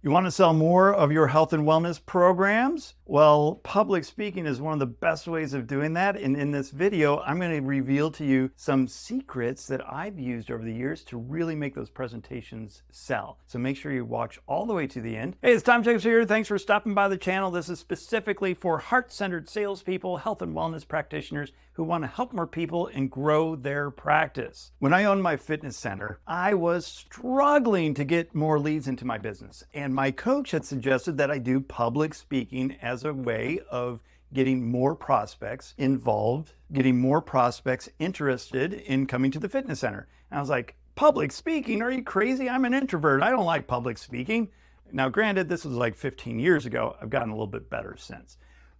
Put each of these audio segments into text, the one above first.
You want to sell more of your health and wellness programs? Well, public speaking is one of the best ways of doing that. And in this video, I'm going to reveal to you some secrets that I've used over the years to really make those presentations sell. So make sure you watch all the way to the end. Hey, it's Jackobs here. Thanks for stopping by the channel. This is specifically for heart-centered salespeople, health and wellness practitioners who want to help more people and grow their practice. When I owned my fitness center, I was struggling to get more leads into my business. And my coach had suggested that I do public speaking as a way of getting more prospects involved, getting more prospects interested in coming to the fitness center. And I was like, public speaking? Are you crazy? I'm an introvert. I don't like public speaking. Now, granted, this was like 15 years ago. I've gotten a little bit better since.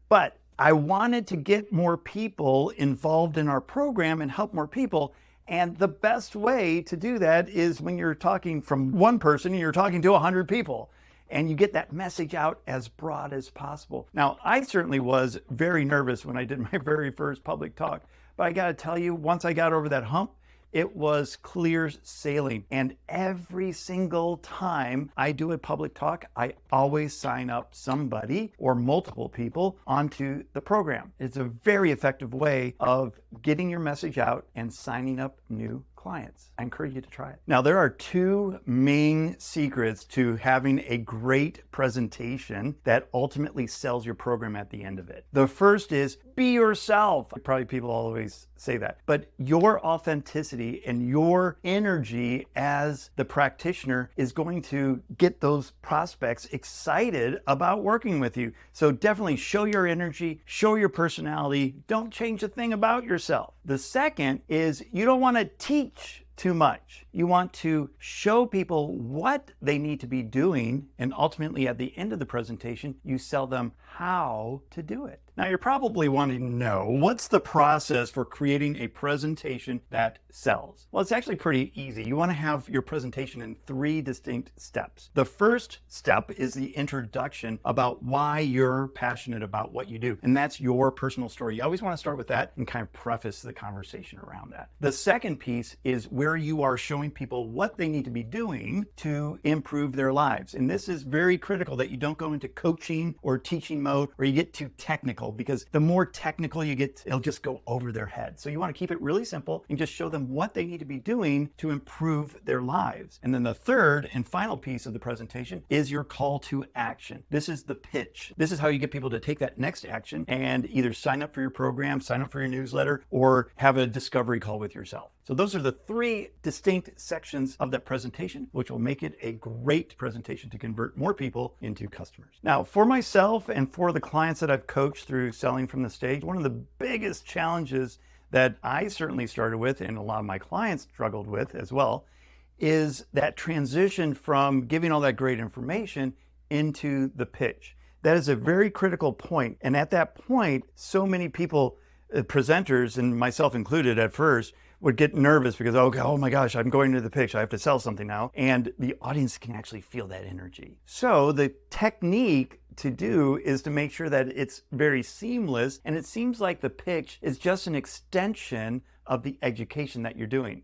But I wanted to get more people involved in our program and help more people. And the best way to do that is when you're talking from one person and you're talking to 100 people. And you get that message out as broad as possible. Now, I certainly was very nervous when I did my very first public talk, but I gotta tell you, once I got over that hump, it was clear sailing. And every single time I do a public talk, I always sign up somebody or multiple people onto the program. It's a very effective way of getting your message out and signing up new clients. I encourage you to try it. Now, there are two main secrets to having a great presentation that ultimately sells your program at the end of it. The first is be yourself. Probably people always say that, but your authenticity and your energy as the practitioner is going to get those prospects excited about working with you. So definitely show your energy, show your personality. Don't change a thing about yourself. The second is you don't want to teach too much. You want to show people what they need to be doing, and ultimately at the end of the presentation, you sell them how to do it. Now, you're probably wanting to know, what's the process for creating a presentation that sells? Well, it's actually pretty easy. You want to have your presentation in 3 distinct steps. The first step is the introduction about why you're passionate about what you do, and that's your personal story. You always want to start with that and kind of preface the conversation around that. The second piece is where you are showing people what they need to be doing to improve their lives. And this is very critical that you don't go into coaching or teaching mode or you get too technical, because the more technical you get, it'll just go over their head. So you want to keep it really simple and just show them what they need to be doing to improve their lives. And then the third and final piece of the presentation is your call to action. This is the pitch. This is how you get people to take that next action and either sign up for your program, sign up for your newsletter, or have a discovery call with yourself. So those are the 3 distinct sections of that presentation, which will make it a great presentation to convert more people into customers. Now, for myself and for the clients that I've coached through selling from the stage, one of the biggest challenges that I certainly started with, and a lot of my clients struggled with as well, is that transition from giving all that great information into the pitch. That is a very critical point. And at that point, so many people, presenters and myself included at first, would get nervous because, oh my gosh, I'm going to the pitch. I have to sell something now. And the audience can actually feel that energy. So the technique to do is to make sure that it's very seamless. And it seems like the pitch is just an extension of the education that you're doing.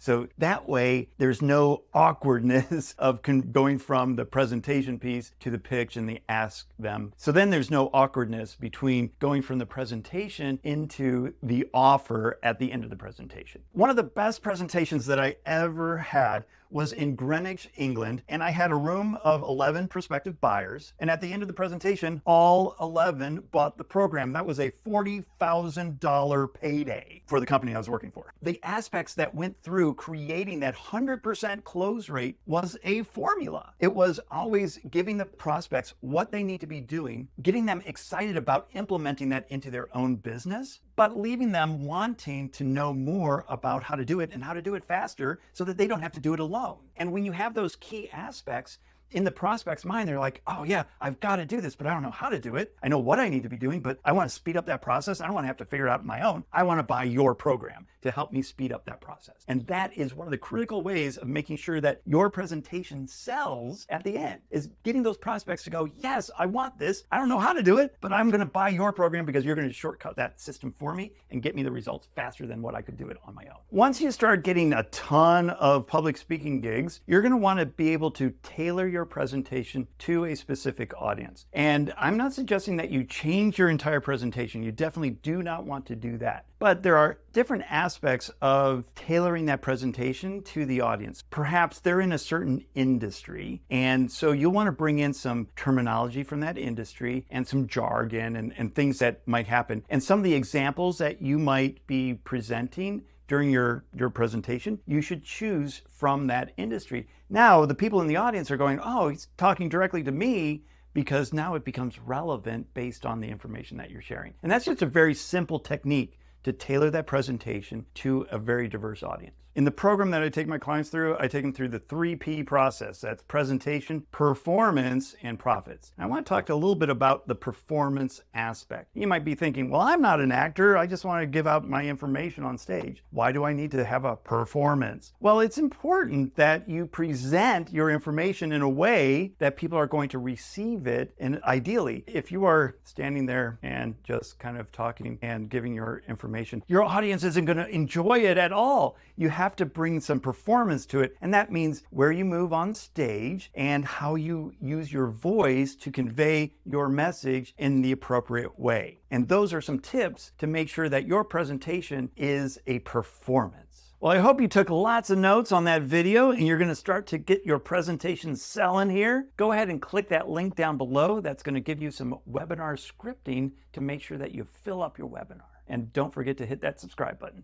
So that way, there's no awkwardness of going from the presentation piece to the pitch and the ask them. So then there's no awkwardness between going from the presentation into the offer at the end of the presentation. One of the best presentations that I ever had was in Greenwich, England, and I had a room of 11 prospective buyers. And at the end of the presentation, all 11 bought the program. That was a $40,000 payday for the company I was working for. The aspects that went through creating that 100% close rate was a formula. It was always giving the prospects what they need to be doing, getting them excited about implementing that into their own business, but leaving them wanting to know more about how to do it and how to do it faster so that they don't have to do it alone. And when you have those key aspects, in the prospect's mind, they're like, oh yeah, I've got to do this, but I don't know how to do it. I know what I need to be doing, but I want to speed up that process. I don't want to have to figure it out on my own. I want to buy your program to help me speed up that process. And that is one of the critical ways of making sure that your presentation sells at the end, is getting those prospects to go, yes, I want this. I don't know how to do it, but I'm going to buy your program because you're going to shortcut that system for me and get me the results faster than what I could do it on my own. Once you start getting a ton of public speaking gigs, you're going to want to be able to tailor your your presentation to a specific audience. And I'm not suggesting that you change your entire presentation. You definitely do not want to do that. But there are different aspects of tailoring that presentation to the audience. Perhaps they're in a certain industry, and so you'll want to bring in some terminology from that industry and some jargon and things that might happen. And some of the examples that you might be presenting during your presentation, you should choose from that industry. Now, the people in the audience are going, oh, he's talking directly to me, because now it becomes relevant based on the information that you're sharing. And that's just a very simple technique to tailor that presentation to a very diverse audience. In the program that I take my clients through, I take them through the 3P process. That's presentation, performance, and profits. I want to talk a little bit about the performance aspect. You might be thinking, well, I'm not an actor. I just want to give out my information on stage. Why do I need to have a performance? Well, it's important that you present your information in a way that people are going to receive it. And ideally, if you are standing there and just kind of talking and giving your information, your audience isn't going to enjoy it at all. You have to bring some performance to it, and that means where you move on stage and how you use your voice to convey your message in the appropriate way. And those are some tips to make sure that your presentation is a performance. Well, I hope you took lots of notes on that video and you're going to start to get your presentation selling here. Go ahead and click that link down below. That's going to give you some webinar scripting to make sure that you fill up your webinar. And don't forget to hit that subscribe button.